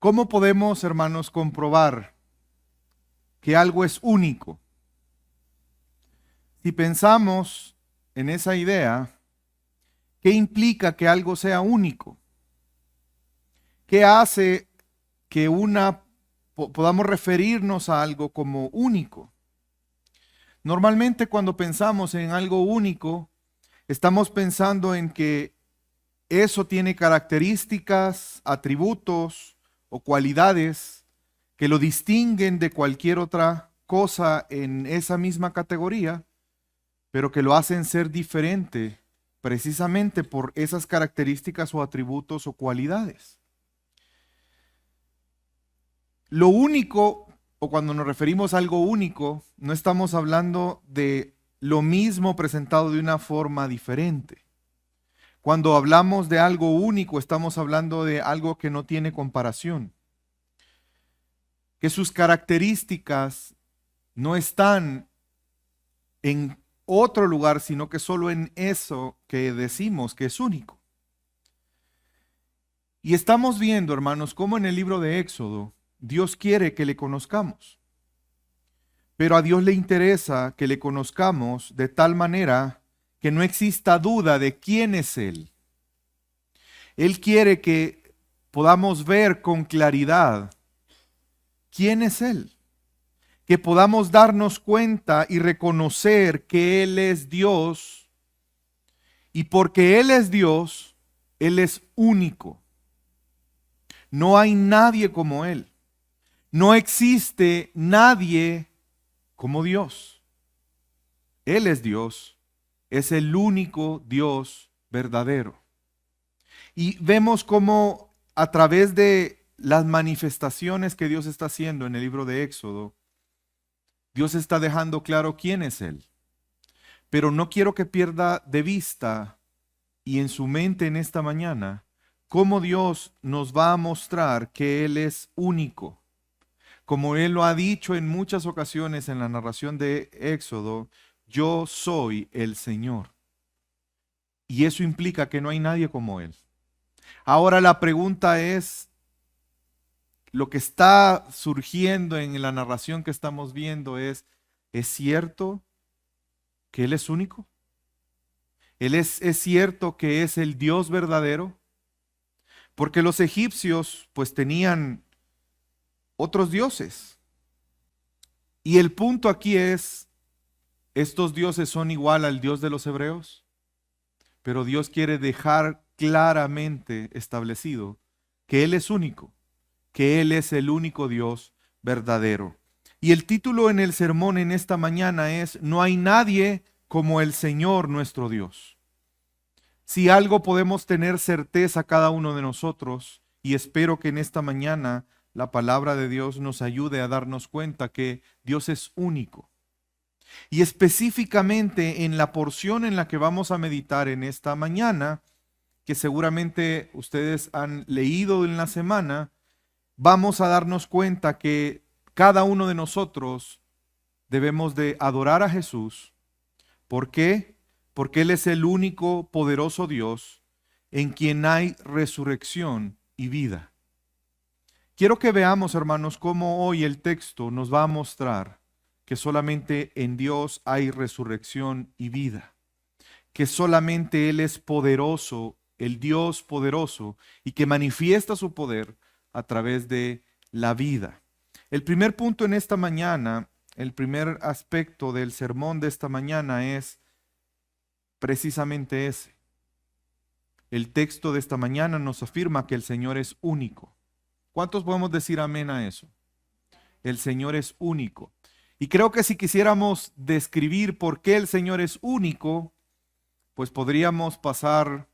¿Cómo podemos, hermanos, comprobar que algo es único? Si pensamos en esa idea, ¿qué implica que algo sea único? ¿Qué hace que podamos referirnos a algo como único? Normalmente cuando pensamos en algo único, estamos pensando en que eso tiene características, atributos o cualidades que lo distinguen de cualquier otra cosa en esa misma categoría, pero que lo hacen ser diferente precisamente por esas características o atributos o cualidades. Lo único, o cuando nos referimos a algo único, no estamos hablando de lo mismo presentado de una forma diferente. Cuando hablamos de algo único, estamos hablando de algo que no tiene comparación, que sus características no están en otro lugar, sino que solo en eso que decimos que es único. Y estamos viendo, hermanos, cómo en el libro de Éxodo Dios quiere que le conozcamos. Pero a Dios le interesa que le conozcamos de tal manera que no exista duda de quién es Él. Él quiere que podamos ver con claridad quién es Él. Que podamos darnos cuenta y reconocer que Él es Dios. Y porque Él es Dios, Él es único. No hay nadie como Él. No existe nadie como Dios. Él es Dios, es el único Dios verdadero. Y vemos cómo a través de las manifestaciones que Dios está haciendo en el libro de Éxodo, Dios está dejando claro quién es Él. Pero no quiero que pierda de vista y en su mente en esta mañana cómo Dios nos va a mostrar que Él es único. Como Él lo ha dicho en muchas ocasiones en la narración de Éxodo, yo soy el Señor. Y eso implica que no hay nadie como Él. Ahora la pregunta es, lo que está surgiendo en la narración que estamos viendo ¿es cierto que Él es único? ¿Es cierto que es el Dios verdadero? Porque los egipcios pues tenían otros dioses. Y el punto aquí es, ¿estos dioses son igual al Dios de los hebreos? Pero Dios quiere dejar claramente establecido que Él es único, que Él es el único Dios verdadero. Y el título en el sermón en esta mañana es, no hay nadie como el Señor nuestro Dios. Si algo podemos tener certeza cada uno de nosotros, y espero que en esta mañana la palabra de Dios nos ayude a darnos cuenta que Dios es único. Y específicamente en la porción en la que vamos a meditar en esta mañana, que seguramente ustedes han leído en la semana, vamos a darnos cuenta que cada uno de nosotros debemos de adorar a Jesús. ¿Por qué? Porque Él es el único poderoso Dios en quien hay resurrección y vida. Quiero que veamos, hermanos, cómo hoy el texto nos va a mostrar que solamente en Dios hay resurrección y vida, que solamente Él es poderoso, el Dios poderoso, y que manifiesta su poder a través de la vida. El primer punto en esta mañana, el primer aspecto del sermón de esta mañana es precisamente ese. El texto de esta mañana nos afirma que el Señor es único. ¿Cuántos podemos decir amén a eso? El Señor es único. Y creo que si quisiéramos describir por qué el Señor es único, pues podríamos pasar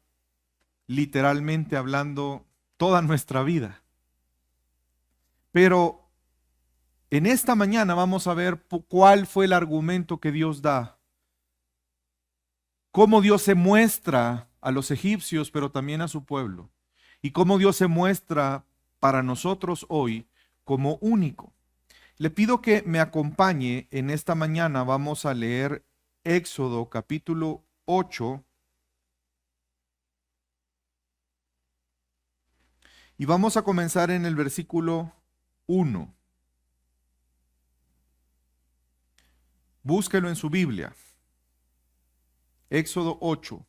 literalmente hablando toda nuestra vida. Pero en esta mañana vamos a ver cuál fue el argumento que Dios da. Cómo Dios se muestra a los egipcios, pero también a su pueblo. Y cómo Dios se muestra para nosotros hoy como único. Le pido que me acompañe en esta mañana. Vamos a leer Éxodo capítulo 8. Y vamos a comenzar en el versículo 1. Búsquelo en su Biblia. Éxodo 8.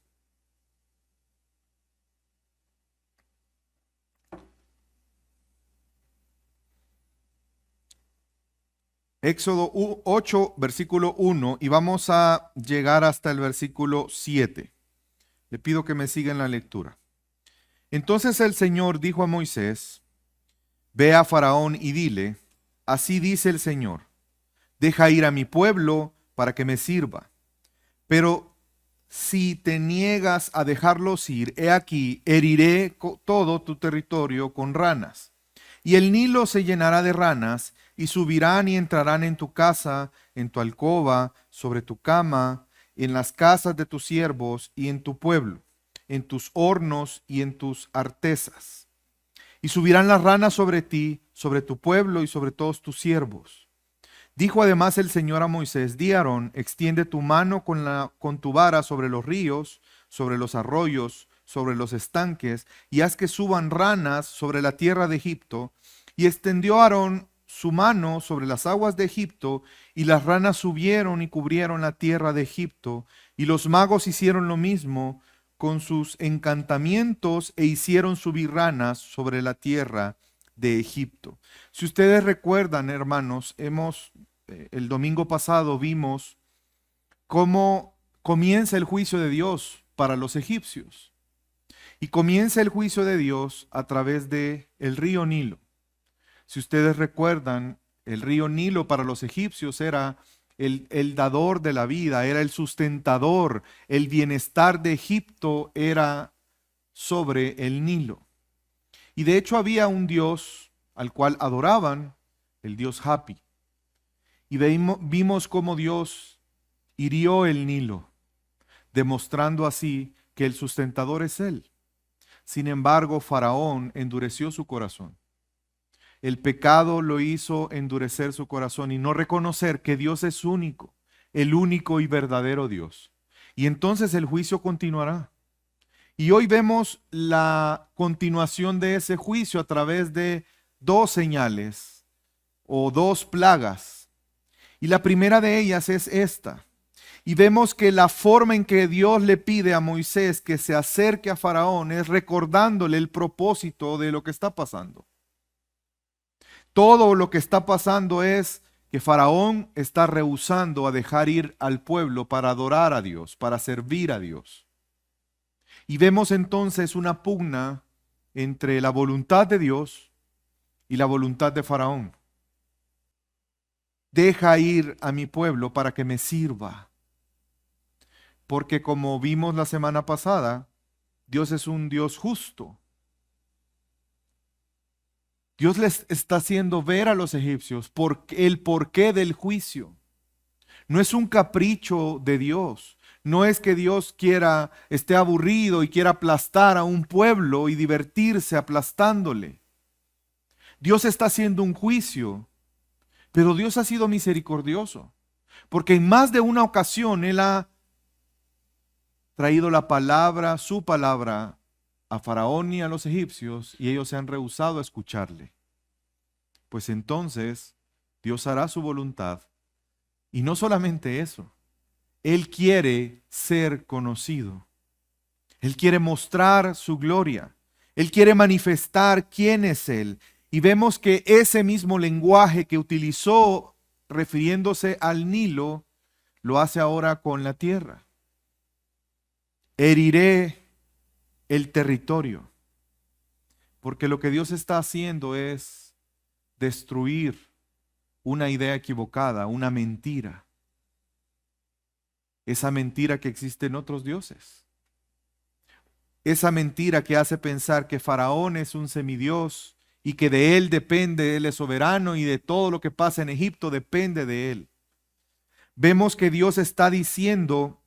Éxodo 8, versículo 1, y vamos a llegar hasta el versículo 7. Le pido que me siga en la lectura. Entonces el Señor dijo a Moisés: Ve a Faraón y dile, así dice el Señor, deja ir a mi pueblo para que me sirva. Pero si te niegas a dejarlos ir, he aquí, heriré todo tu territorio con ranas. Y el Nilo se llenará de ranas, y subirán y entrarán en tu casa, en tu alcoba, sobre tu cama, en las casas de tus siervos y en tu pueblo, en tus hornos y en tus artesas. Y subirán las ranas sobre ti, sobre tu pueblo y sobre todos tus siervos. Dijo además el Señor a Moisés: Di a Aarón, extiende tu mano con tu vara sobre los ríos, sobre los arroyos, sobre los estanques, y haz que suban ranas sobre la tierra de Egipto. Y extendió Aarón su mano sobre las aguas de Egipto, y las ranas subieron y cubrieron la tierra de Egipto. Y los magos hicieron lo mismo con sus encantamientos e hicieron subir ranas sobre la tierra de Egipto. Si ustedes recuerdan, hermanos, el domingo pasado vimos cómo comienza el juicio de Dios para los egipcios. Y comienza el juicio de Dios a través de el río Nilo. Si ustedes recuerdan, el río Nilo para los egipcios era el dador de la vida, era el sustentador, el bienestar de Egipto era sobre el Nilo. Y de hecho había un dios al cual adoraban, el dios Hapi. Y vimos cómo Dios hirió el Nilo, demostrando así que el sustentador es Él. Sin embargo, Faraón endureció su corazón. El pecado lo hizo endurecer su corazón y no reconocer que Dios es único, el único y verdadero Dios. Y entonces el juicio continuará. Y hoy vemos la continuación de ese juicio a través de dos señales o dos plagas. Y la primera de ellas es esta. Y vemos que la forma en que Dios le pide a Moisés que se acerque a Faraón es recordándole el propósito de lo que está pasando. Todo lo que está pasando es que Faraón está rehusando a dejar ir al pueblo para adorar a Dios, para servir a Dios. Y vemos entonces una pugna entre la voluntad de Dios y la voluntad de Faraón. Deja ir a mi pueblo para que me sirva. Porque como vimos la semana pasada, Dios es un Dios justo. Dios les está haciendo ver a los egipcios el porqué del juicio. No es un capricho de Dios. No es que Dios esté aburrido y quiera aplastar a un pueblo y divertirse aplastándole. Dios está haciendo un juicio, pero Dios ha sido misericordioso, porque en más de una ocasión Él ha traído la palabra, su palabra, a Faraón y a los egipcios, y ellos se han rehusado a escucharle. Pues entonces Dios hará su voluntad. Y no solamente eso, Él quiere ser conocido. Él quiere mostrar su gloria. Él quiere manifestar quién es Él. Y vemos que ese mismo lenguaje que utilizó refiriéndose al Nilo, lo hace ahora con la tierra. Heriré el territorio, porque lo que Dios está haciendo es destruir una idea equivocada, una mentira. Esa mentira que existe en otros dioses. Esa mentira que hace pensar que Faraón es un semidios y que de él depende, él es soberano y de todo lo que pasa en Egipto depende de él. Vemos que Dios está diciendo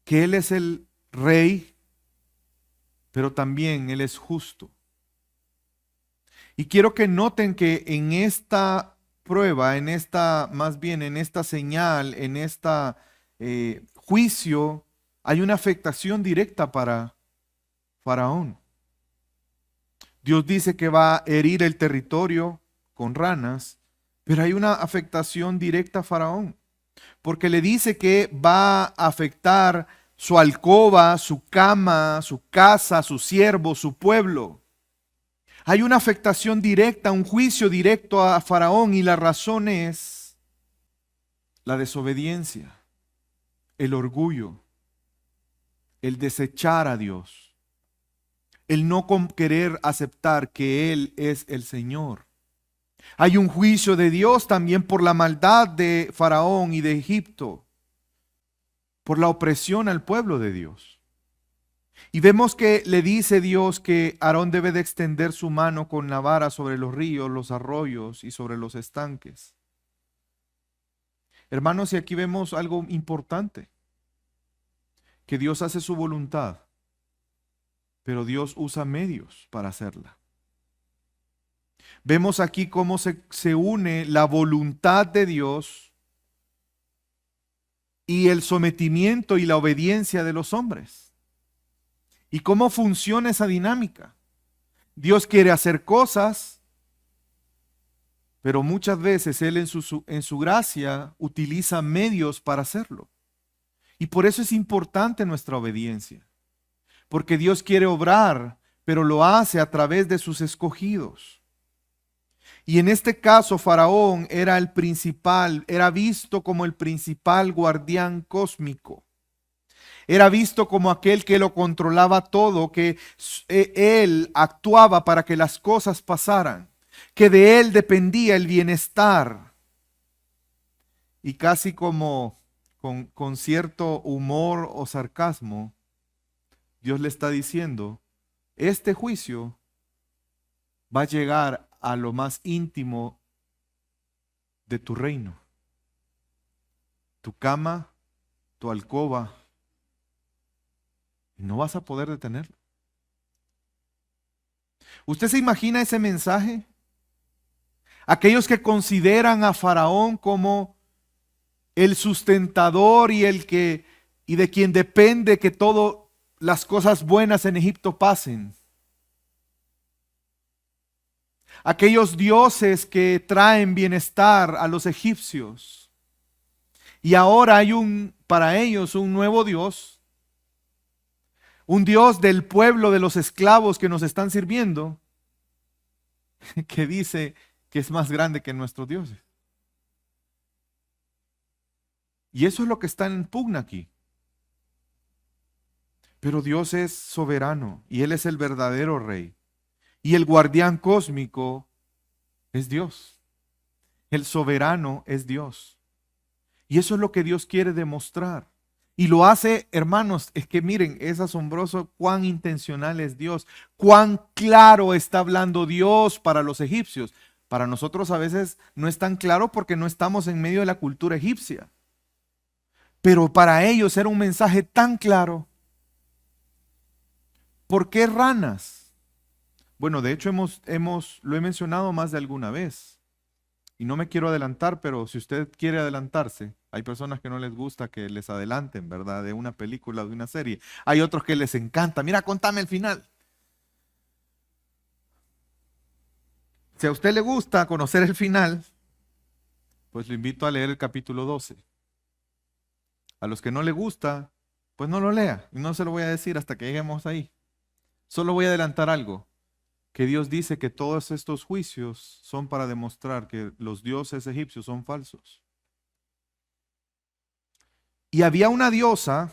que Él es el rey, pero también Él es justo. Y quiero que noten que en esta prueba, más bien en esta señal, en esta juicio, hay una afectación directa para Faraón. Dios dice que va a herir el territorio con ranas, pero hay una afectación directa a Faraón, porque le dice que va a afectar su alcoba, su cama, su casa, su siervo, su pueblo. Hay una afectación directa, un juicio directo a Faraón, y la razón es la desobediencia, el orgullo, el desechar a Dios, el no querer aceptar que Él es el Señor. Hay un juicio de Dios también por la maldad de Faraón y de Egipto, por la opresión al pueblo de Dios. Y vemos que le dice Dios que Aarón debe de extender su mano con la vara sobre los ríos, los arroyos y sobre los estanques. Hermanos, y aquí vemos algo importante, que Dios hace su voluntad, pero Dios usa medios para hacerla. Vemos aquí cómo se une la voluntad de Dios y el sometimiento y la obediencia de los hombres. ¿Y cómo funciona esa dinámica? Dios quiere hacer cosas, pero muchas veces Él en su gracia utiliza medios para hacerlo. Y por eso es importante nuestra obediencia, porque Dios quiere obrar, pero lo hace a través de sus escogidos. Y en este caso, Faraón era el principal, era visto como el principal guardián cósmico. Era visto como aquel que lo controlaba todo, que él actuaba para que las cosas pasaran, que de él dependía el bienestar. Y casi como con cierto humor o sarcasmo, Dios le está diciendo, este juicio va a llegar a lo más íntimo de tu reino, tu cama, tu alcoba. No vas a poder detenerlo. ¿Usted se imagina ese mensaje? Aquellos que consideran a Faraón como el sustentador y y de quien depende que todas las cosas buenas en Egipto pasen. Aquellos dioses que traen bienestar a los egipcios. Y ahora hay para ellos un nuevo Dios. Un Dios del pueblo de los esclavos que nos están sirviendo, que dice que es más grande que nuestros dioses. Y eso es lo que está en pugna aquí. Pero Dios es soberano y Él es el verdadero rey. Y el guardián cósmico es Dios. El soberano es Dios. Y eso es lo que Dios quiere demostrar. Y lo hace, hermanos, es que miren, es asombroso cuán intencional es Dios, cuán claro está hablando Dios para los egipcios. Para nosotros a veces no es tan claro porque no estamos en medio de la cultura egipcia. Pero para ellos era un mensaje tan claro. ¿Por qué ranas? Bueno, de hecho lo he mencionado más de alguna vez. Y no me quiero adelantar, pero si usted quiere adelantarse, hay personas que no les gusta que les adelanten, ¿verdad? De una película o de una serie. Hay otros que les encanta. Mira, contame el final. Si a usted le gusta conocer el final, pues lo invito a leer el capítulo 12. A los que no le gusta, pues no lo lea. Y no se lo voy a decir hasta que lleguemos ahí. Solo voy a adelantar algo. Que Dios dice que todos estos juicios son para demostrar que los dioses egipcios son falsos. Y había una diosa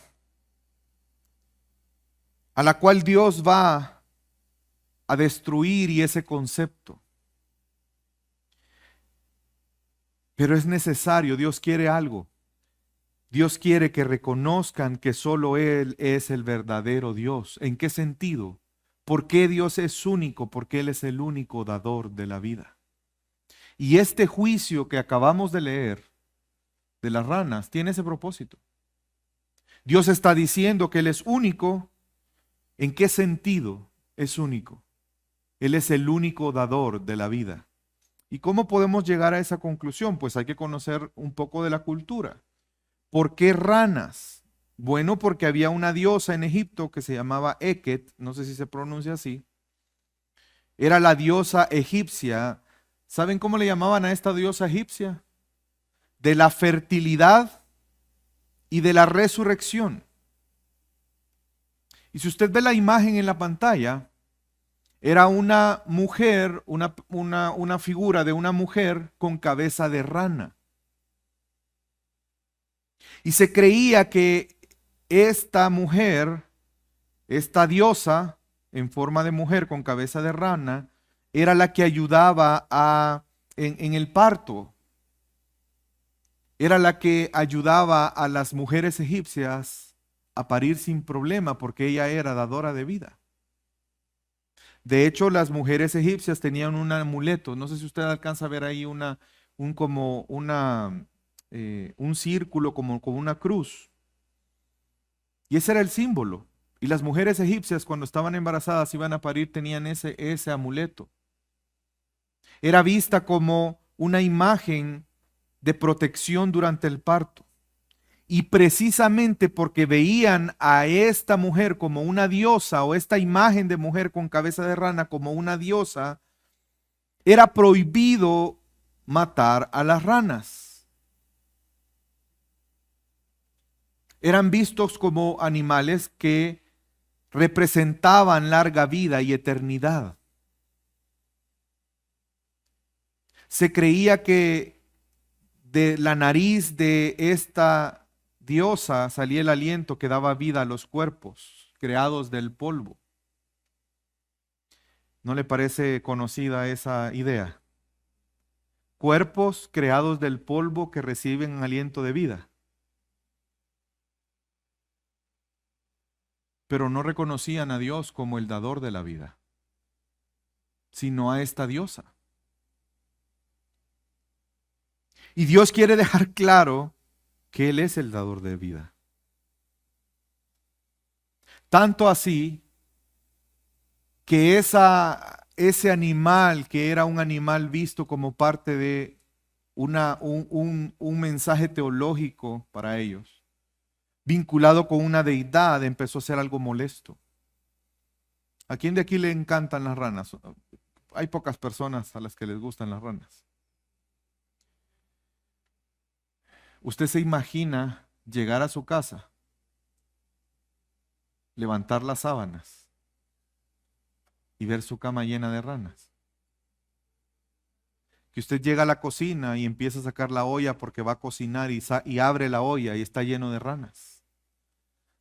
a la cual Dios va a destruir y ese concepto. Pero es necesario, Dios quiere algo. Dios quiere que reconozcan que solo Él es el verdadero Dios. ¿En qué sentido? ¿Por qué Dios es único? Porque Él es el único dador de la vida. Y este juicio que acabamos de leer de las ranas tiene ese propósito. Dios está diciendo que Él es único. ¿En qué sentido es único? Él es el único dador de la vida. ¿Y cómo podemos llegar a esa conclusión? Pues hay que conocer un poco de la cultura. ¿Por qué ranas? Bueno, porque había una diosa en Egipto que se llamaba Eket, no sé si se pronuncia así. era la diosa egipcia. ¿Saben cómo le llamaban a esta diosa egipcia? De la fertilidad y de la resurrección. Y si usted ve la imagen en la pantalla, era una mujer, una figura de una mujer con cabeza de rana. Y se creía que esta mujer, esta diosa en forma de mujer con cabeza de rana, era la que ayudaba en el parto. Era la que ayudaba a las mujeres egipcias a parir sin problema porque ella era dadora de vida. De hecho, las mujeres egipcias tenían un amuleto. No sé si usted alcanza a ver ahí un círculo como una cruz. Y ese era el símbolo. Y las mujeres egipcias cuando estaban embarazadas iban a parir tenían ese amuleto. Era vista como una imagen de protección durante el parto. Y precisamente porque veían a esta mujer como una diosa o esta imagen de mujer con cabeza de rana como una diosa, era prohibido matar a las ranas. Eran vistos como animales que representaban larga vida y eternidad. Se creía que de la nariz de esta diosa salía el aliento que daba vida a los cuerpos creados del polvo. ¿No le parece conocida esa idea? Cuerpos creados del polvo que reciben aliento de vida. Pero no reconocían a Dios como el dador de la vida, sino a esta diosa. Y Dios quiere dejar claro que Él es el dador de vida. Tanto así que ese animal, que era un animal visto como parte de un mensaje teológico para ellos, vinculado con una deidad, empezó a ser algo molesto. ¿A quién de aquí le encantan las ranas? Hay pocas personas a las que les gustan las ranas. ¿Usted se imagina llegar a su casa, levantar las sábanas y ver su cama llena de ranas? Que usted llega a la cocina y empieza a sacar la olla porque va a cocinar y abre la olla y está lleno de ranas.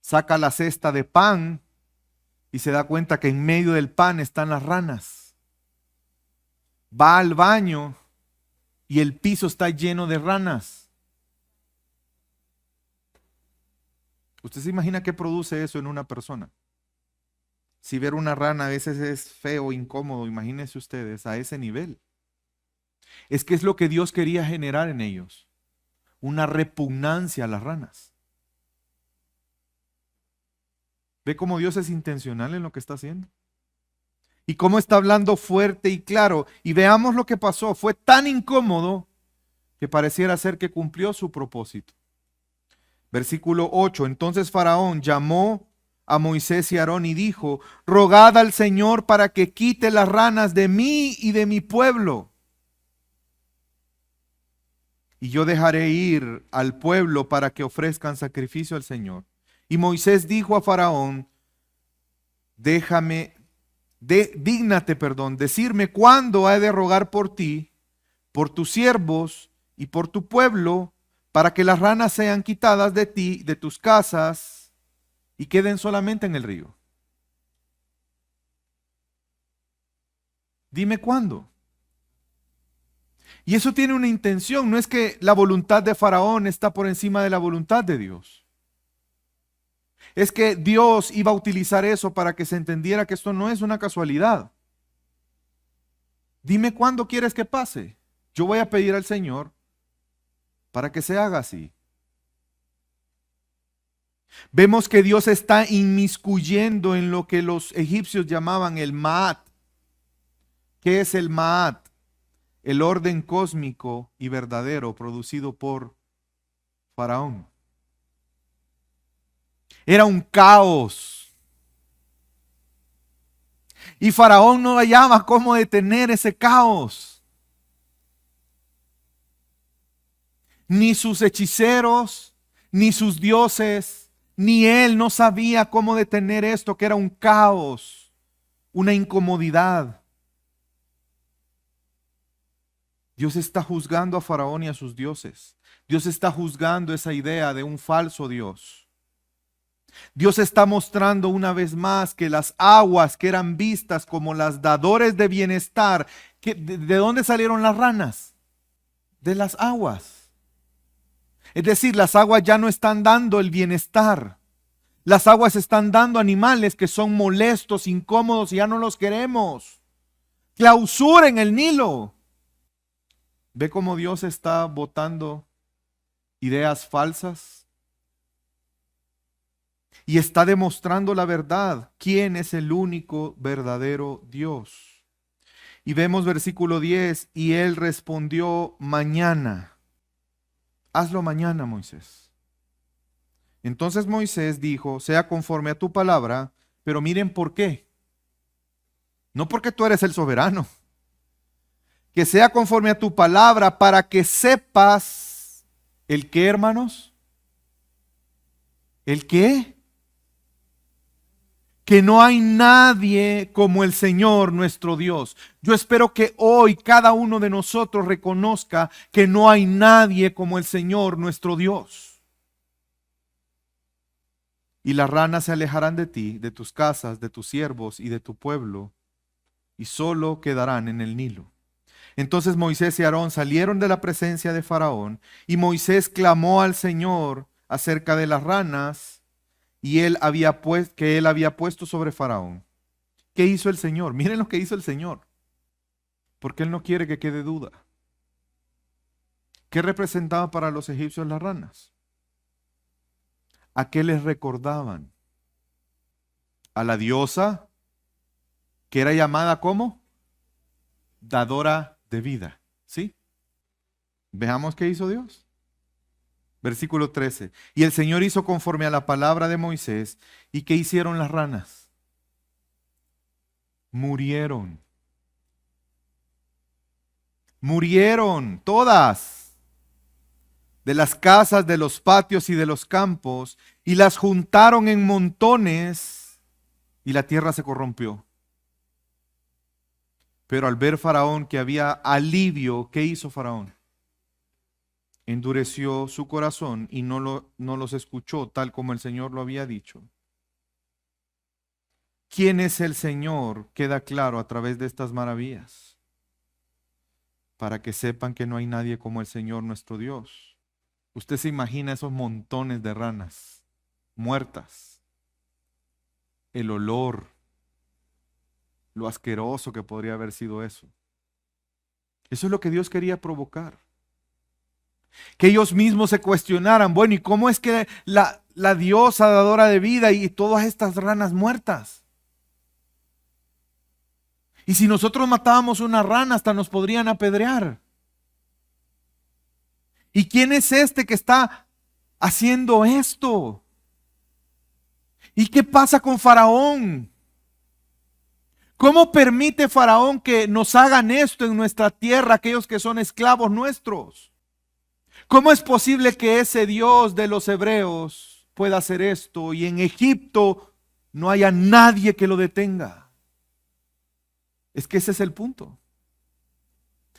Saca la cesta de pan y se da cuenta que en medio del pan están las ranas. Va al baño y el piso está lleno de ranas. ¿Usted se imagina qué produce eso en una persona? Si ver una rana a veces es feo, incómodo, imagínense ustedes a ese nivel. Es que es lo que Dios quería generar en ellos, una repugnancia a las ranas. ¿Ve cómo Dios es intencional en lo que está haciendo? Y cómo está hablando fuerte y claro. Y veamos lo que pasó. Fue tan incómodo que pareciera ser que cumplió su propósito. Versículo 8. Entonces Faraón llamó a Moisés y Aarón y dijo: rogad al Señor para que quite las ranas de mí y de mi pueblo. Y yo dejaré ir al pueblo para que ofrezcan sacrificio al Señor. Y Moisés dijo a Faraón: dígnate, decirme cuándo he de rogar por ti, por tus siervos y por tu pueblo, para que las ranas sean quitadas de ti, de tus casas, y queden solamente en el río. Dime cuándo. Y eso tiene una intención, no es que la voluntad de Faraón está por encima de la voluntad de Dios. Es que Dios iba a utilizar eso para que se entendiera que esto no es una casualidad. Dime cuándo quieres que pase. Yo voy a pedir al Señor para que se haga así. Vemos que Dios está inmiscuyendo en lo que los egipcios llamaban el Ma'at. ¿Qué es el Ma'at? El orden cósmico y verdadero producido por Faraón. Era un caos. Y Faraón no hallaba cómo detener ese caos. Ni sus hechiceros, ni sus dioses, ni él no sabía cómo detener esto, que era un caos, una incomodidad. Dios está juzgando a Faraón y a sus dioses. Dios está juzgando esa idea de un falso Dios. Dios está mostrando una vez más que las aguas que eran vistas como las dadores de bienestar, ¿de dónde salieron las ranas? De las aguas. Es decir, las aguas ya no están dando el bienestar. Las aguas están dando animales que son molestos, incómodos y ya no los queremos. Clausuren el Nilo. ¿Ve cómo Dios está botando ideas falsas? Y está demostrando la verdad. ¿Quién es el único verdadero Dios? Y vemos versículo 10. Y él respondió: mañana. Hazlo mañana, Moisés. Entonces Moisés dijo: sea conforme a tu palabra. Pero miren por qué. No porque tú eres el soberano. Que sea conforme a tu palabra, para que sepas el qué, hermanos. ¿El qué? Que no hay nadie como el Señor nuestro Dios. Yo espero que hoy cada uno de nosotros reconozca que no hay nadie como el Señor nuestro Dios. Y las ranas se alejarán de ti, de tus casas, de tus siervos y de tu pueblo, y solo quedarán en el Nilo. Entonces Moisés y Aarón salieron de la presencia de Faraón, y Moisés clamó al Señor acerca de las ranas que él había puesto sobre Faraón. ¿Qué hizo el Señor? Miren lo que hizo el Señor, porque Él no quiere que quede duda. ¿Qué representaba para los egipcios las ranas? ¿A qué les recordaban? A la diosa que era llamada como dadora de vida. ¿Sí? Veamos qué hizo Dios. Versículo 13. Y el Señor hizo conforme a la palabra de Moisés. ¿Y qué hicieron las ranas? Murieron. Murieron todas de las casas, de los patios y de los campos, y las juntaron en montones, y la tierra se corrompió. Pero al ver Faraón que había alivio, ¿qué hizo Faraón? Endureció su corazón y no los escuchó tal como el Señor lo había dicho. ¿Quién es el Señor? Queda claro a través de estas maravillas, para que sepan que no hay nadie como el Señor nuestro Dios. Usted se imagina esos montones de ranas muertas, el olor, lo asqueroso que podría haber sido eso. Eso es lo que Dios quería provocar. Que ellos mismos se cuestionaran, bueno, ¿y cómo es que la diosa dadora de vida y todas estas ranas muertas? Y si nosotros matábamos una rana, hasta nos podrían apedrear. ¿Y quién es este que está haciendo esto? ¿Y qué pasa con Faraón? ¿Cómo permite Faraón que nos hagan esto en nuestra tierra, aquellos que son esclavos nuestros? ¿Cómo es posible que ese Dios de los hebreos pueda hacer esto y en Egipto no haya nadie que lo detenga? Es que ese es el punto.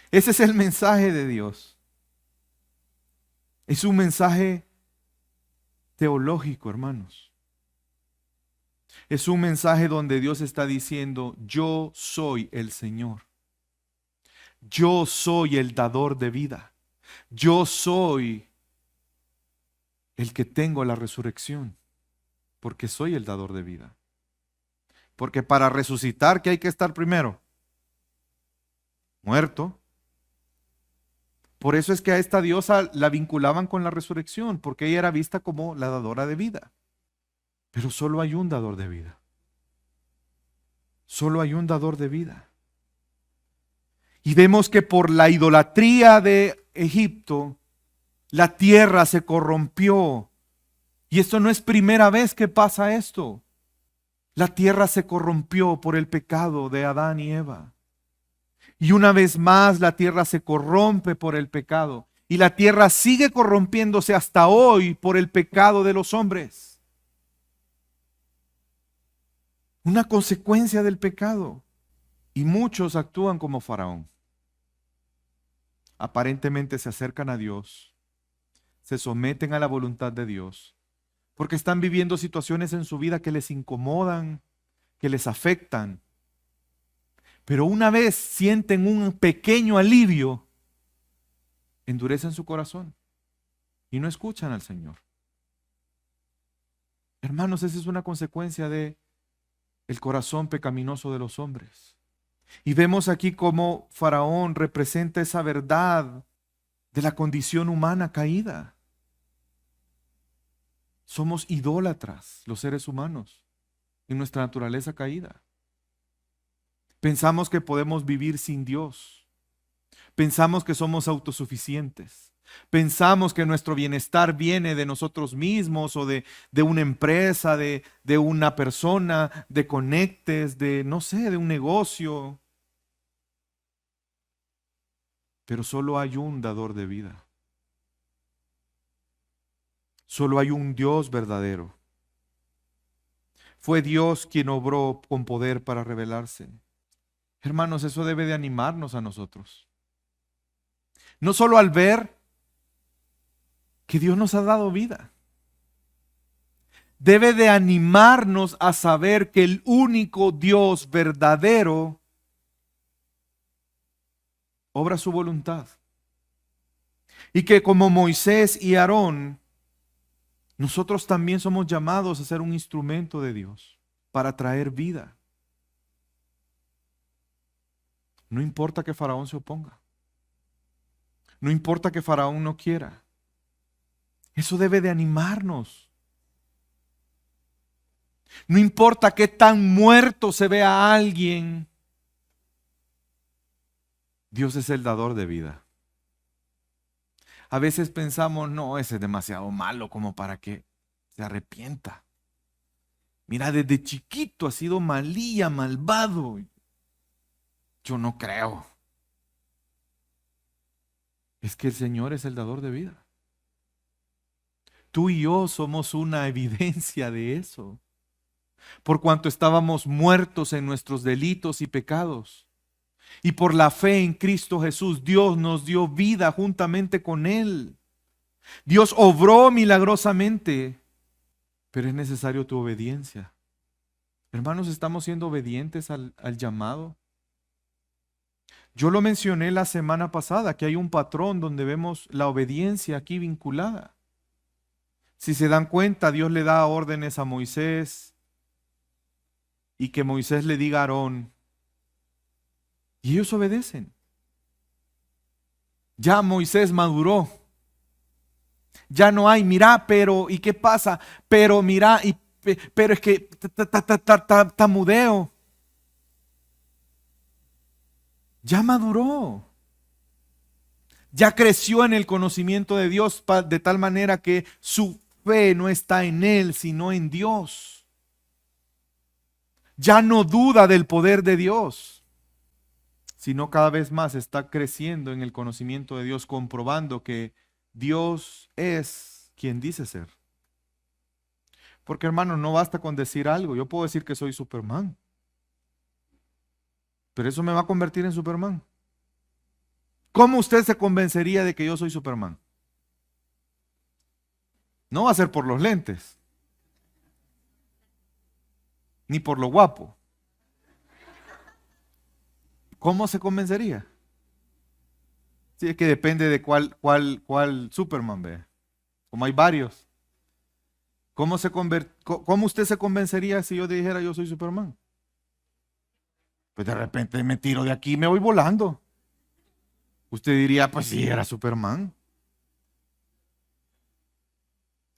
Ese es el mensaje de Dios. Es un mensaje teológico, hermanos. Es un mensaje donde Dios está diciendo: yo soy el Señor. Yo soy el dador de vida. Yo soy el que tengo la resurrección, porque soy el dador de vida. Porque para resucitar, ¿qué hay que estar primero? Muerto. Por eso es que a esta diosa la vinculaban con la resurrección, porque ella era vista como la dadora de vida. Pero solo hay un dador de vida. Solo hay un dador de vida. Y vemos que por la idolatría de Egipto, la tierra se corrompió. Y esto no es primera vez que pasa esto. La tierra se corrompió por el pecado de Adán y Eva. Y una vez más la tierra se corrompe por el pecado. Y la tierra sigue corrompiéndose hasta hoy por el pecado de los hombres. Una consecuencia del pecado. Y muchos actúan como Faraón. Aparentemente se acercan a Dios, se someten a la voluntad de Dios, porque están viviendo situaciones en su vida que les incomodan, que les afectan. Pero una vez sienten un pequeño alivio, endurecen su corazón y no escuchan al Señor. Hermanos, esa es una consecuencia de el corazón pecaminoso de los hombres. Y vemos aquí cómo Faraón representa esa verdad de la condición humana caída. Somos idólatras los seres humanos en nuestra naturaleza caída. Pensamos que podemos vivir sin Dios. Pensamos que somos autosuficientes. Pensamos que nuestro bienestar viene de nosotros mismos o de una empresa, de una persona, de conectes, de no sé, de un negocio. Pero solo hay un dador de vida. Solo hay un Dios verdadero. Fue Dios quien obró con poder para revelarse. Hermanos, eso debe de animarnos a nosotros. No solo al ver que Dios nos ha dado vida. Debe de animarnos a saber que el único Dios verdadero obra su voluntad. Y que como Moisés y Aarón, nosotros también somos llamados a ser un instrumento de Dios para traer vida. No importa que Faraón se oponga. No importa que Faraón no quiera. Eso debe de animarnos. No importa qué tan muerto se vea a alguien. Dios es el dador de vida. A veces pensamos, no, ese es demasiado malo como para que se arrepienta. Mira, desde chiquito ha sido malilla, malvado. Yo no creo. Es que el Señor es el dador de vida. Tú y yo somos una evidencia de eso. Por cuanto estábamos muertos en nuestros delitos y pecados. Y por la fe en Cristo Jesús, Dios nos dio vida juntamente con Él. Dios obró milagrosamente, pero es necesario tu obediencia. Hermanos, ¿estamos siendo obedientes al llamado? Yo lo mencioné la semana pasada, que hay un patrón donde vemos la obediencia aquí vinculada. Si se dan cuenta, Dios le da órdenes a Moisés y que Moisés le diga a Aarón, y ellos obedecen. Ya Moisés maduró. Ya no hay, mira, pero, ¿y qué pasa? Pero mira, pero es que tamudeo. Ya maduró. Ya creció en el conocimiento de Dios de tal manera que su fe no está en Él, sino en Dios. Ya no duda del poder de Dios, sino cada vez más está creciendo en el conocimiento de Dios, comprobando que Dios es quien dice ser. Porque hermano, no basta con decir algo. Yo puedo decir que soy Superman, pero eso me va a convertir en Superman. ¿Cómo usted se convencería de que yo soy Superman? No va a ser por los lentes, ni por lo guapo. ¿Cómo se convencería? Sí, es que depende de cuál Superman ve. Como hay varios. ¿Cómo usted se convencería si yo dijera yo soy Superman? Pues de repente me tiro de aquí y me voy volando. Usted diría, pues sí, era Superman.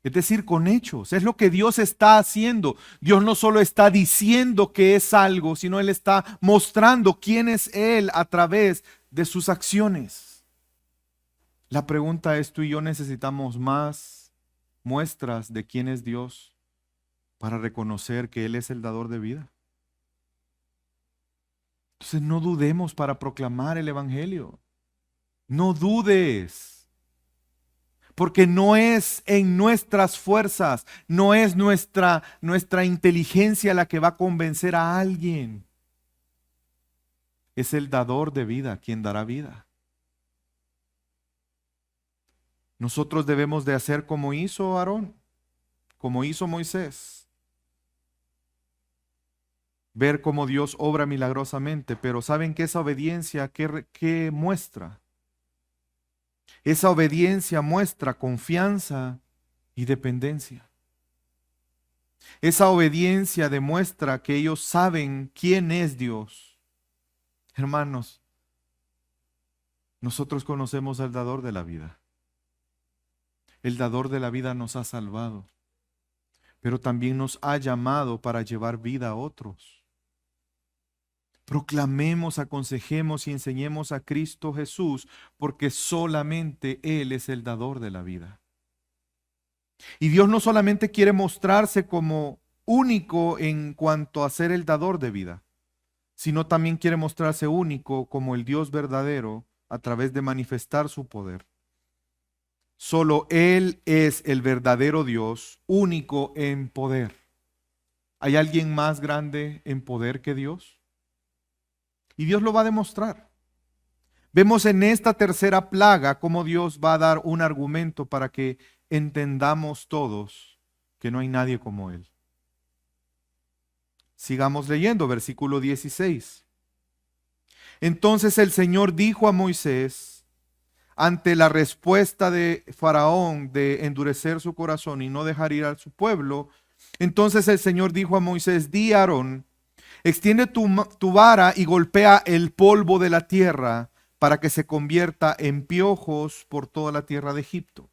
Es decir, con hechos. Es lo que Dios está haciendo. Dios no solo está diciendo que es algo, sino Él está mostrando quién es Él a través de sus acciones. La pregunta es, ¿tú y yo necesitamos más muestras de quién es Dios para reconocer que Él es el dador de vida. Entonces no dudemos para proclamar el Evangelio. No dudes. Porque no es en nuestras fuerzas, no es nuestra inteligencia la que va a convencer a alguien. Es el dador de vida quien dará vida. Nosotros debemos de hacer como hizo Aarón, como hizo Moisés. Ver cómo Dios obra milagrosamente, pero ¿saben qué esa obediencia qué muestra? Esa obediencia muestra confianza y dependencia. Esa obediencia demuestra que ellos saben quién es Dios. Hermanos, nosotros conocemos al dador de la vida. El dador de la vida nos ha salvado, pero también nos ha llamado para llevar vida a otros. Proclamemos, aconsejemos y enseñemos a Cristo Jesús, porque solamente Él es el dador de la vida. Y Dios no solamente quiere mostrarse como único en cuanto a ser el dador de vida, sino también quiere mostrarse único como el Dios verdadero a través de manifestar su poder. Solo Él es el verdadero Dios, único en poder. ¿Hay alguien más grande en poder que Dios? Y Dios lo va a demostrar. Vemos en esta tercera plaga cómo Dios va a dar un argumento para que entendamos todos que no hay nadie como Él. Sigamos leyendo, versículo 16. Entonces el Señor dijo a Moisés, ante la respuesta de Faraón de endurecer su corazón y no dejar ir a su pueblo, entonces el Señor dijo a Moisés, di a Aarón, extiende tu vara y golpea el polvo de la tierra para que se convierta en piojos por toda la tierra de Egipto.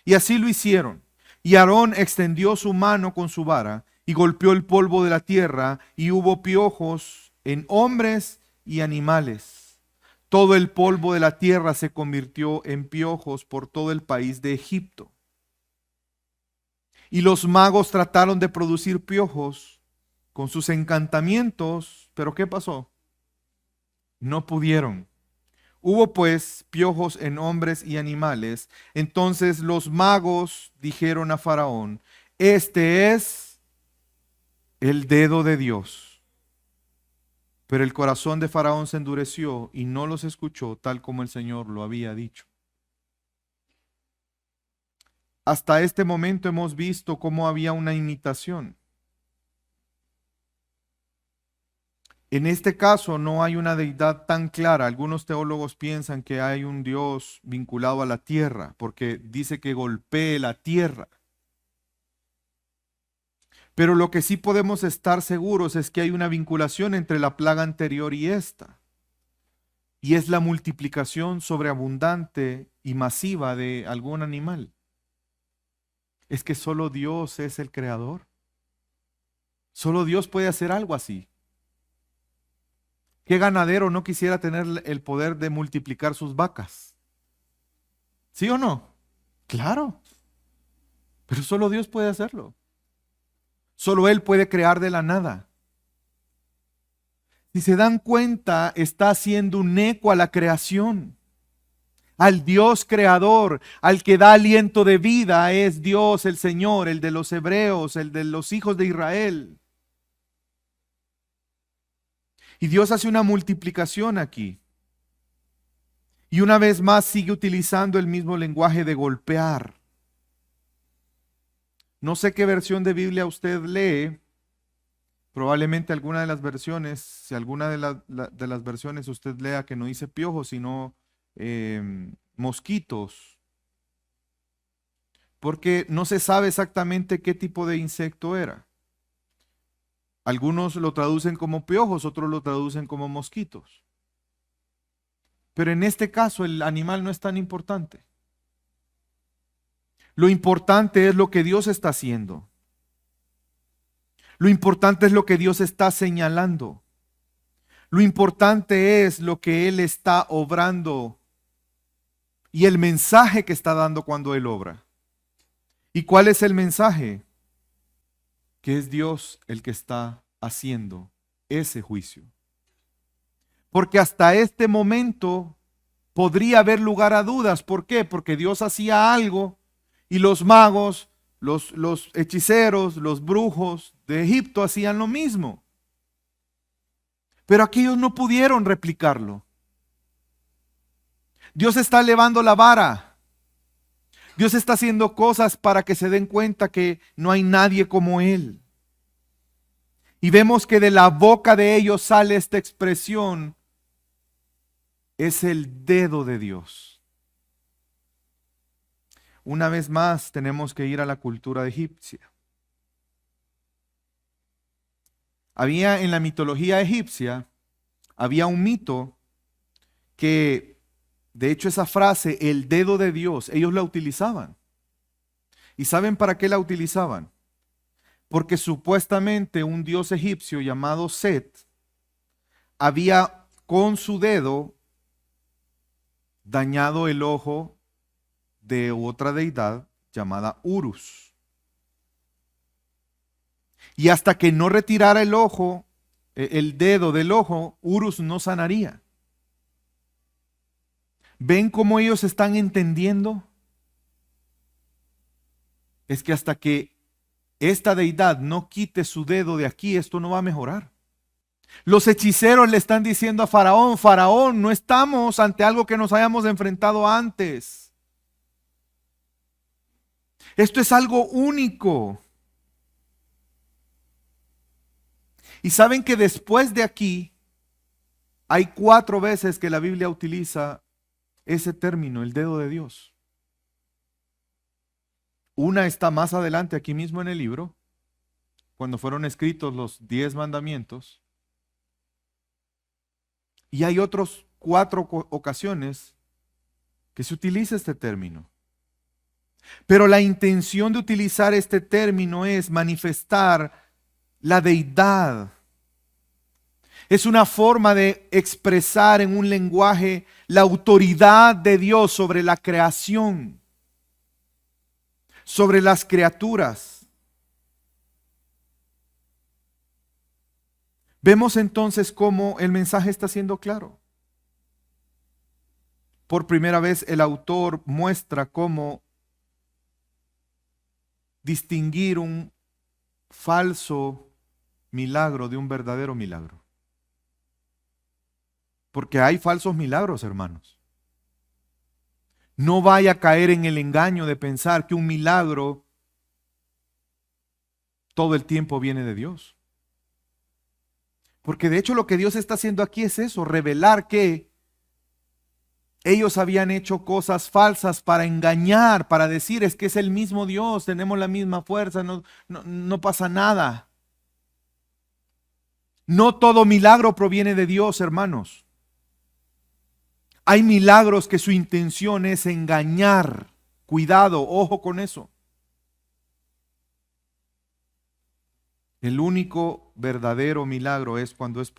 Y así lo hicieron. Y Aarón extendió su mano con su vara y golpeó el polvo de la tierra y hubo piojos en hombres y animales. Todo el polvo de la tierra se convirtió en piojos por todo el país de Egipto. Y los magos trataron de producir piojos con sus encantamientos, pero ¿qué pasó? No pudieron. Hubo pues piojos en hombres y animales. Entonces los magos dijeron a Faraón, este es el dedo de Dios. Pero el corazón de Faraón se endureció y no los escuchó tal como el Señor lo había dicho. Hasta este momento hemos visto cómo había una imitación. En este caso no hay una deidad tan clara. Algunos teólogos piensan que hay un Dios vinculado a la tierra, porque dice que golpee la tierra. Pero lo que sí podemos estar seguros es que hay una vinculación entre la plaga anterior y esta. Y es la multiplicación sobreabundante y masiva de algún animal. Es que solo Dios es el creador. Solo Dios puede hacer algo así. ¿Qué ganadero no quisiera tener el poder de multiplicar sus vacas? ¿Sí o no? Claro. Pero solo Dios puede hacerlo. Solo Él puede crear de la nada. Si se dan cuenta, está haciendo un eco a la creación. Al Dios creador, al que da aliento de vida, es Dios el Señor, el de los hebreos, el de los hijos de Israel. Y Dios hace una multiplicación aquí. Y una vez más sigue utilizando el mismo lenguaje de golpear. No sé qué versión de Biblia usted lee. Probablemente alguna de las versiones, si alguna de las versiones usted lea que no dice piojos, sino mosquitos. Porque no se sabe exactamente qué tipo de insecto era. Algunos lo traducen como piojos, otros lo traducen como mosquitos. Pero en este caso el animal no es tan importante. Lo importante es lo que Dios está haciendo. Lo importante es lo que Dios está señalando. Lo importante es lo que Él está obrando y el mensaje que está dando cuando Él obra. ¿Y cuál es el mensaje? que es Dios el que está haciendo ese juicio. Porque hasta este momento podría haber lugar a dudas. ¿Por qué? Porque Dios hacía algo y los magos, los hechiceros, los brujos de Egipto hacían lo mismo. Pero aquellos no pudieron replicarlo. Dios está elevando la vara. Dios está haciendo cosas para que se den cuenta que no hay nadie como Él. Y vemos que de la boca de ellos sale esta expresión: es el dedo de Dios. Una vez más tenemos que ir a la cultura egipcia. Había en la mitología egipcia, había un mito que, de hecho, esa frase, el dedo de Dios, ellos la utilizaban. ¿Y saben para qué la utilizaban? Porque supuestamente un dios egipcio llamado Set había con su dedo dañado el ojo de otra deidad llamada Urus. Y hasta que no retirara el ojo, el dedo del ojo, Urus no sanaría. ¿Ven cómo ellos están entendiendo? Es que hasta que esta deidad no quite su dedo de aquí, esto no va a mejorar. Los hechiceros le están diciendo a Faraón: Faraón, no estamos ante algo que nos hayamos enfrentado antes. Esto es algo único. Y saben que después de aquí hay 4 veces que la Biblia utiliza ese término, el dedo de Dios. Una está más adelante aquí mismo en el libro, cuando fueron escritos los 10 mandamientos. Y hay otros 4 ocasiones que se utiliza este término. Pero la intención de utilizar este término es manifestar la deidad. Es una forma de expresar en un lenguaje la autoridad de Dios sobre la creación, sobre las criaturas. Vemos entonces cómo el mensaje está siendo claro. Por primera vez el autor muestra cómo distinguir un falso milagro de un verdadero milagro. Porque hay falsos milagros, hermanos. No vaya a caer en el engaño de pensar que un milagro todo el tiempo viene de Dios. Porque de hecho lo que Dios está haciendo aquí es eso, revelar que ellos habían hecho cosas falsas para engañar, para decir: es que es el mismo Dios, tenemos la misma fuerza, no pasa nada. No todo milagro proviene de Dios, hermanos. Hay milagros que su intención es engañar. Cuidado, ojo con eso. El único verdadero milagro es cuando es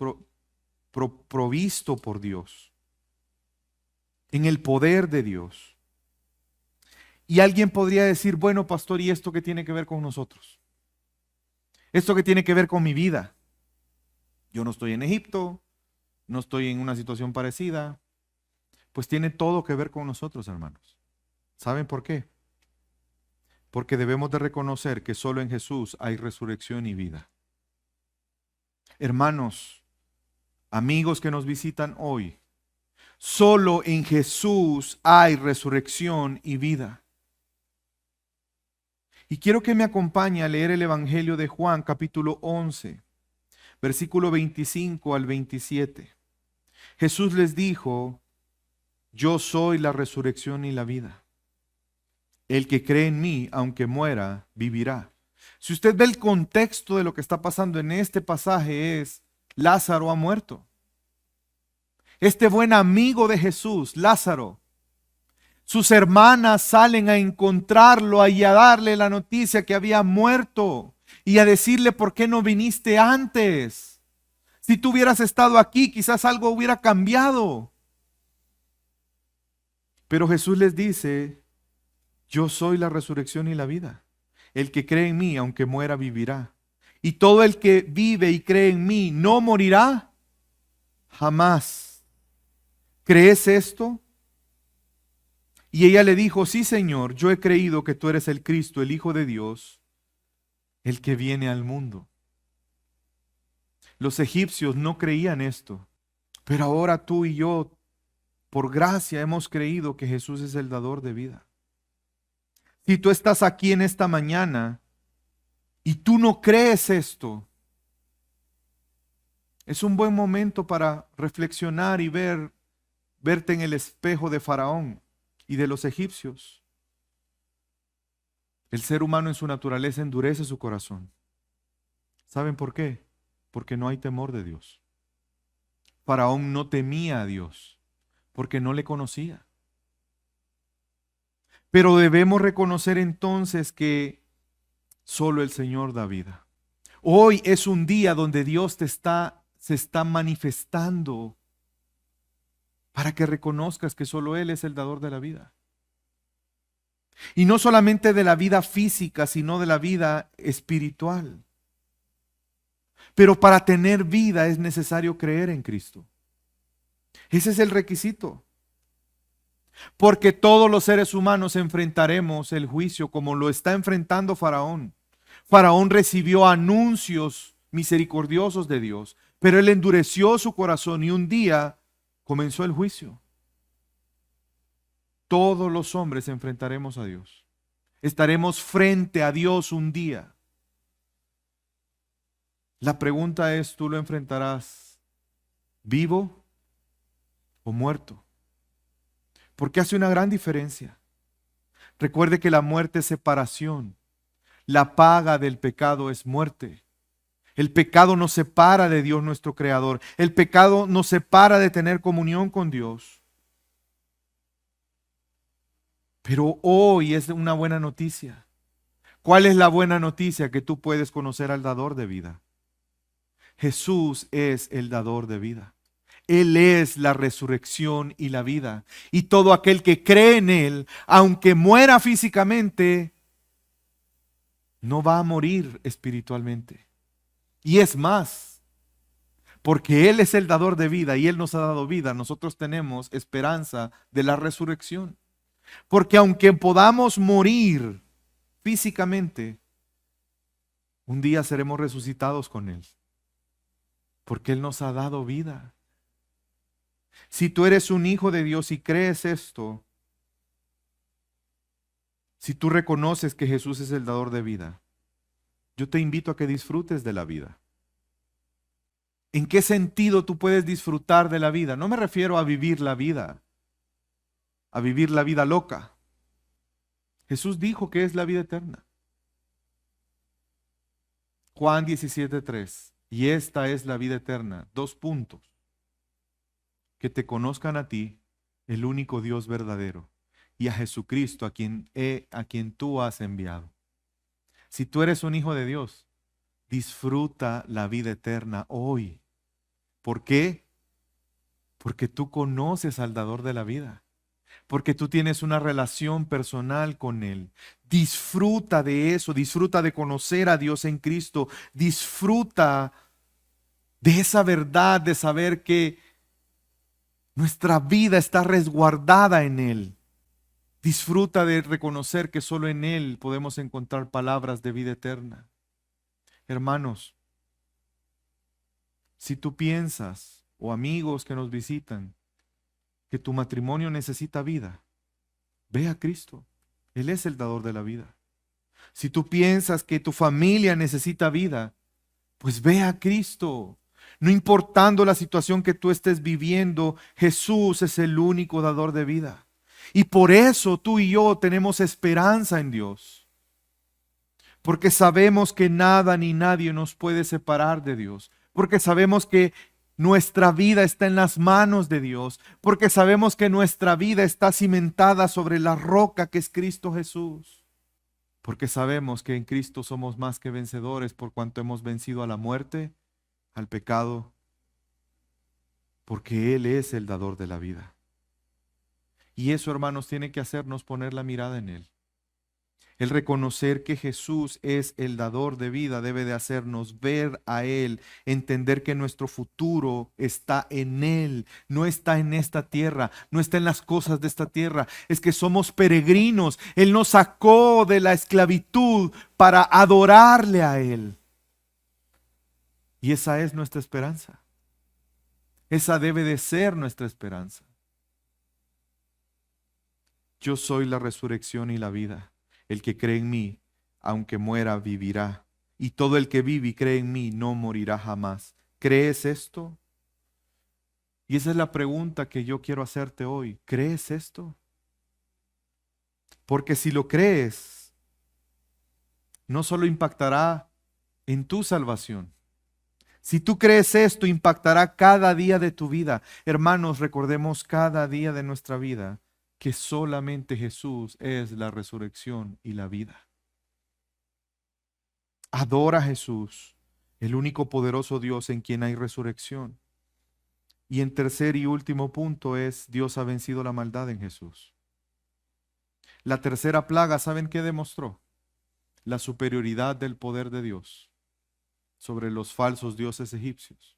provisto por Dios, en el poder de Dios. Y alguien podría decir: bueno, pastor, ¿y esto qué tiene que ver con nosotros? ¿Esto qué tiene que ver con mi vida? Yo no estoy en Egipto, no estoy en una situación parecida. Pues tiene todo que ver con nosotros, hermanos. ¿Saben por qué? Porque debemos de reconocer que solo en Jesús hay resurrección y vida. Hermanos, amigos que nos visitan hoy, solo en Jesús hay resurrección y vida. Y quiero que me acompañe a leer el Evangelio de Juan, capítulo 11, versículo 25 al 27. Jesús les dijo: yo soy la resurrección y la vida. El que cree en mí, aunque muera, vivirá. Si usted ve el contexto de lo que está pasando en este pasaje, es: Lázaro ha muerto. Este buen amigo de Jesús, Lázaro, sus hermanas salen a encontrarlo y a darle la noticia que había muerto y a decirle: ¿por qué no viniste antes? Si tú hubieras estado aquí, quizás algo hubiera cambiado. Pero Jesús les dice: yo soy la resurrección y la vida. El que cree en mí, aunque muera, vivirá. Y todo el que vive y cree en mí no morirá jamás. ¿Crees esto? Y ella le dijo, sí, Señor, yo he creído que tú eres el Cristo, el Hijo de Dios, el que viene al mundo. Los egipcios no creían esto, pero ahora tú y yo, por gracia, hemos creído que Jesús es el dador de vida. Si tú estás aquí en esta mañana y tú no crees esto, es un buen momento para reflexionar y verte en el espejo de Faraón y de los egipcios. El ser humano en su naturaleza endurece su corazón. ¿Saben por qué? Porque no hay temor de Dios. Faraón no temía a Dios porque no le conocía. Pero debemos reconocer entonces que solo el Señor da vida. Hoy es un día donde Dios se está manifestando para que reconozcas que solo Él es el dador de la vida. Y no solamente de la vida física, sino de la vida espiritual. Pero para tener vida es necesario creer en Cristo. Ese es el requisito. Porque todos los seres humanos enfrentaremos el juicio como lo está enfrentando Faraón. Faraón recibió anuncios misericordiosos de Dios, pero él endureció su corazón y un día comenzó el juicio. Todos los hombres enfrentaremos a Dios. Estaremos frente a Dios un día. La pregunta es, ¿tú lo enfrentarás vivo o muerto? Porque hace una gran diferencia. Recuerde que la muerte es separación. La paga del pecado es muerte. El pecado nos separa de Dios nuestro Creador. El pecado nos separa de tener comunión con Dios. Pero hoy es una buena noticia. ¿Cuál es la buena noticia? Que tú puedes conocer al dador de vida. Jesús es el dador de vida. Él es la resurrección y la vida. Y todo aquel que cree en Él, aunque muera físicamente, no va a morir espiritualmente. Y es más, porque Él es el dador de vida y Él nos ha dado vida, nosotros tenemos esperanza de la resurrección. Porque aunque podamos morir físicamente, un día seremos resucitados con Él. Porque Él nos ha dado vida. Si tú eres un hijo de Dios y crees esto, si tú reconoces que Jesús es el dador de vida, yo te invito a que disfrutes de la vida. ¿En qué sentido tú puedes disfrutar de la vida? No me refiero a vivir la vida loca. Jesús dijo que es la vida eterna. Juan 17:3. Y esta es la vida eterna. 2 puntos. Que te conozcan a ti, el único Dios verdadero, y a Jesucristo, a quien tú has enviado. Si tú eres un hijo de Dios, disfruta la vida eterna hoy. ¿Por qué? Porque tú conoces al dador de la vida. Porque tú tienes una relación personal con Él. Disfruta de eso, disfruta de conocer a Dios en Cristo, disfruta de esa verdad, de saber que nuestra vida está resguardada en Él. Disfruta de reconocer que solo en Él podemos encontrar palabras de vida eterna. Hermanos, si tú piensas, o amigos que nos visitan, que tu matrimonio necesita vida, ve a Cristo. Él es el dador de la vida. Si tú piensas que tu familia necesita vida, pues ve a Cristo. No importando la situación que tú estés viviendo, Jesús es el único dador de vida. Y por eso tú y yo tenemos esperanza en Dios. Porque sabemos que nada ni nadie nos puede separar de Dios. Porque sabemos que nuestra vida está en las manos de Dios. Porque sabemos que nuestra vida está cimentada sobre la roca que es Cristo Jesús. Porque sabemos que en Cristo somos más que vencedores por cuanto hemos vencido a la muerte, al pecado, porque Él es el dador de la vida. Y eso, hermanos, tiene que hacernos poner la mirada en Él. El reconocer que Jesús es el dador de vida debe de hacernos ver a Él, entender que nuestro futuro está en Él, no está en esta tierra, no está en las cosas de esta tierra. Es que somos peregrinos. Él nos sacó de la esclavitud para adorarle a Él. Y esa es nuestra esperanza. Esa debe de ser nuestra esperanza. Yo soy la resurrección y la vida. El que cree en mí, aunque muera, vivirá. Y todo el que vive y cree en mí no morirá jamás. ¿Crees esto? Y esa es la pregunta que yo quiero hacerte hoy. ¿Crees esto? Porque si lo crees, no solo impactará en tu salvación. Si tú crees esto, impactará cada día de tu vida. Hermanos, recordemos cada día de nuestra vida que solamente Jesús es la resurrección y la vida. Adora a Jesús, el único poderoso Dios en quien hay resurrección. Y en tercer y último punto es, Dios ha vencido la maldad en Jesús. La tercera plaga, ¿saben qué demostró? La superioridad del poder de Dios sobre los falsos dioses egipcios.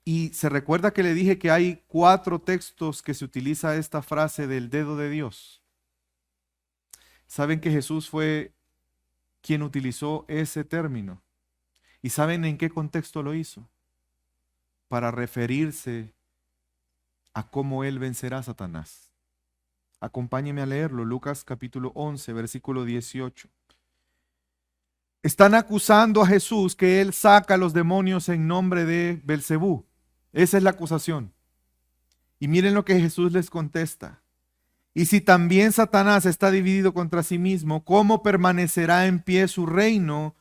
Y se recuerda que le dije que hay 4 textos que se utiliza esta frase del dedo de Dios. ¿Saben que Jesús fue quien utilizó ese término? ¿Y saben en qué contexto lo hizo? Para referirse a cómo él vencerá a Satanás. Acompáñeme a leerlo, Lucas capítulo 11, versículo 18. Están acusando a Jesús que él saca a los demonios en nombre de Belcebú. Esa es la acusación. Y miren lo que Jesús les contesta. Y si también Satanás está dividido contra sí mismo, ¿cómo permanecerá en pie su reino?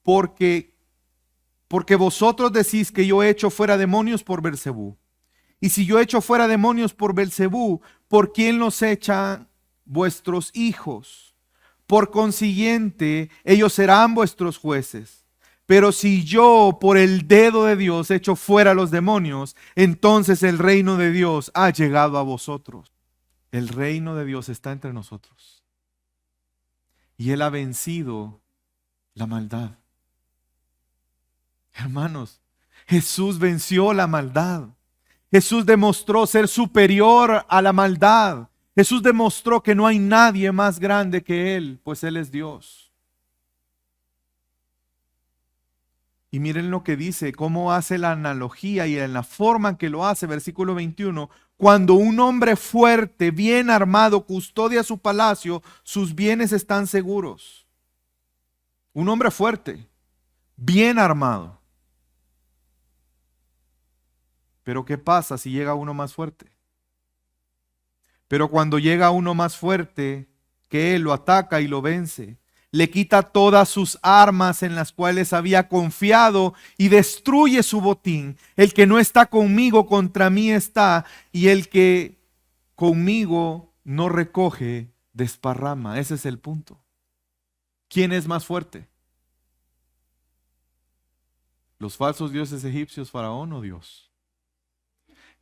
Porque vosotros decís que yo echo fuera demonios por Belcebú. Y si yo echo fuera demonios por Belcebú, ¿por quién los echan vuestros hijos? Por consiguiente, ellos serán vuestros jueces. Pero si yo por el dedo de Dios echo fuera los demonios, entonces el reino de Dios ha llegado a vosotros. El reino de Dios está entre nosotros. Y Él ha vencido la maldad. Hermanos, Jesús venció la maldad. Jesús demostró ser superior a la maldad. Jesús demostró que no hay nadie más grande que Él, pues Él es Dios. Y miren lo que dice, cómo hace la analogía y en la forma en que lo hace, versículo 21. Cuando un hombre fuerte, bien armado, custodia su palacio, sus bienes están seguros. Un hombre fuerte, bien armado. Pero ¿qué pasa si llega uno más fuerte? Pero cuando llega uno más fuerte que él, lo ataca y lo vence, le quita todas sus armas en las cuales había confiado y destruye su botín. El que no está conmigo contra mí está, y el que conmigo no recoge desparrama. Ese es el punto. ¿Quién es más fuerte? ¿Los falsos dioses egipcios, Faraón o Dios?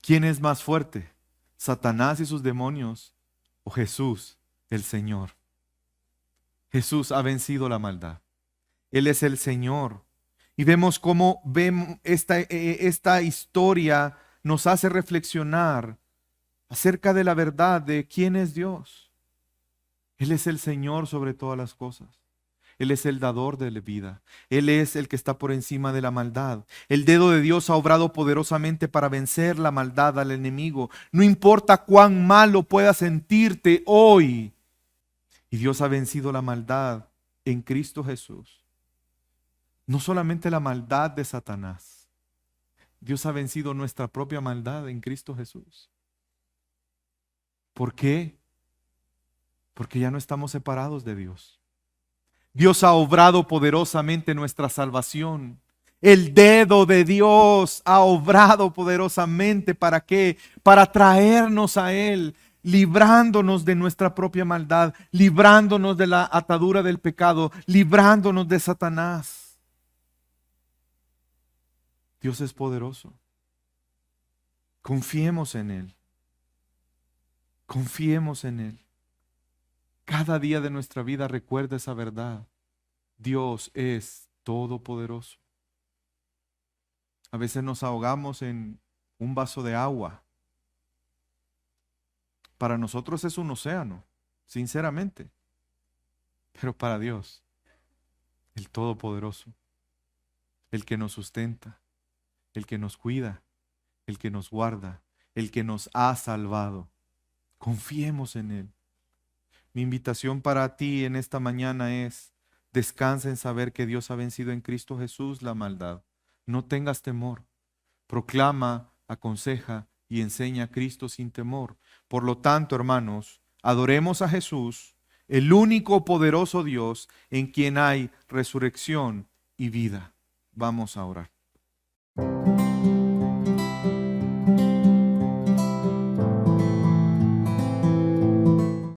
¿Quién es más fuerte? ¿Satanás y sus demonios o Jesús, el Señor? Jesús ha vencido la maldad. Él es el Señor. Y vemos cómo esta historia nos hace reflexionar acerca de la verdad de quién es Dios. Él es el Señor sobre todas las cosas. Él es el dador de la vida. Él es el que está por encima de la maldad. El dedo de Dios ha obrado poderosamente para vencer la maldad al enemigo. No importa cuán malo puedas sentirte hoy. Y Dios ha vencido la maldad en Cristo Jesús. No solamente la maldad de Satanás. Dios ha vencido nuestra propia maldad en Cristo Jesús. ¿Por qué? Porque ya no estamos separados de Dios. Dios ha obrado poderosamente nuestra salvación. El dedo de Dios ha obrado poderosamente. ¿Para qué? Para traernos a Él, librándonos de nuestra propia maldad, librándonos de la atadura del pecado, librándonos de Satanás. Dios es poderoso. Confiemos en Él. Confiemos en Él. cada día de nuestra vida recuerda esa verdad. Dios es todopoderoso. A veces nos ahogamos en un vaso de agua. Para nosotros es un océano, sinceramente. Pero para Dios, el Todopoderoso, el que nos sustenta, el que nos cuida, el que nos guarda, el que nos ha salvado, confiemos en Él. Mi invitación para ti en esta mañana es: descansa en saber que Dios ha vencido en Cristo Jesús la maldad. No tengas temor. Proclama, aconseja y enseña a Cristo sin temor. Por lo tanto, hermanos, adoremos a Jesús, el único poderoso Dios en quien hay resurrección y vida. Vamos a orar.